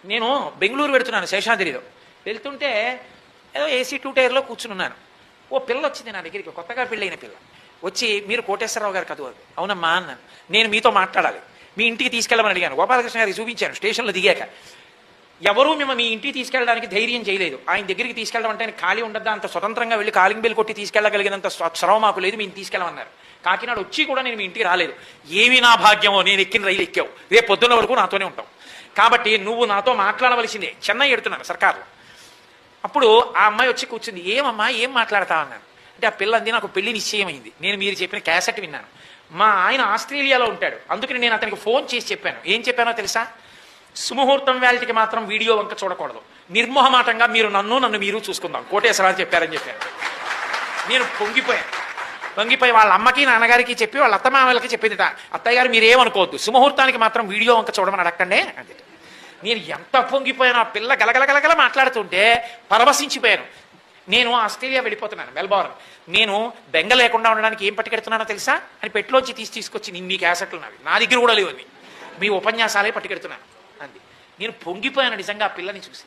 నేను బెంగళూరు వెళుతున్నాను శేషాద్రిలో. వెళ్తుంటే ఏదో ఏసీ 2 టైర్లో కూర్చుని ఉన్నాను. ఓ పిల్ల వచ్చింది నా దగ్గరికి, కొత్తగా పెళ్ళైన పిల్ల వచ్చి, మీరు కోటేశ్వరరావు గారు కదూ? అవునమ్మా అన్నాను. నేను మీతో మాట్లాడాలి, మీ ఇంటికి తీసుకెళ్ళమని అడిగాను. గోపాలకృష్ణ గారికి చూపించాను స్టేషన్లో దిగాక. ఎవరూ మేము మీ ఇంటికి తీసుకెళ్ళడానికి ధైర్యం చేయలేదు. ఆయన దగ్గరికి తీసుకెళ్ళడం అంటే ఆయన ఖాళీ ఉండద్దా, అంత స్వతంత్రంగా వెళ్ళి కాలింగ్ బెల్ కొట్టి తీసుకెళ్ళగలిగినంత చొరవ మాకు లేదు, మేము తీసుకెళ్ళమన్నారు. కాకినాడ వచ్చి కూడా నేను మీ ఇంటికి రాలేదు. ఏమి నా భాగ్యమో, నేను ఎక్కిన రైలు ఎక్కావు, రేపు పొద్దున్న వరకు నాతోనే ఉంటావు, కాబట్టి నువ్వు నాతో మాట్లాడవలసిందే. చెన్నై ఎడుతున్నాను సర్కార్లో. అప్పుడు ఆ అమ్మాయి వచ్చి కూర్చుంది. ఏమమ్మా ఏం మాట్లాడతావు అన్నాను. అంటే ఆ పిల్లంది, నాకు పెళ్లి నిశ్చయమైంది, నేను మీరు చెప్పిన క్యాసెట్ విన్నాను, మా ఆయన ఆస్ట్రేలియాలో ఉంటాడు, అందుకని నేను అతనికి ఫోన్ చేసి చెప్పాను. ఏం చెప్పానో తెలుసా? సుముహూర్తం వేళటికి మాత్రం వీడియో వంక చూడకూడదు, నిర్మోహమాటంగా మీరు నన్ను మీరు చూసుకుందాం, కోటేశ్వరరావు చెప్పారని చెప్పాను. నేను పొంగిపోయి వాళ్ళ అమ్మకి నాన్నగారికి చెప్పి వాళ్ళ అత్తమామలకి చెప్పిందిట, అత్తయ్య గారు మీరేమనుకోవద్దు, సుముహూర్తానికి మాత్రం వీడియో వంక చూడమని అడగండి అంటే. నేను ఎంత పొంగిపోయాను, ఆ పిల్ల గలగలగలగల మాట్లాడుతుంటే పరవశించిపోయాను. నేను ఆస్ట్రేలియా వెళ్ళిపోతున్నాను, మెల్బోర్న్. నేను బెంగ లేకుండా ఉండడానికి ఏం పట్టుకెడుతున్నానో తెలుసా అని పెట్టిలోంచి తీసుకొచ్చి, మీ క్యాసెట్లు నావి, నా దగ్గర కూడా లేవు, మీ ఉపన్యాసాలే పట్టుకెడుతున్నాను అంది. నేను పొంగిపోయాను నిజంగా ఆ పిల్లని చూసి.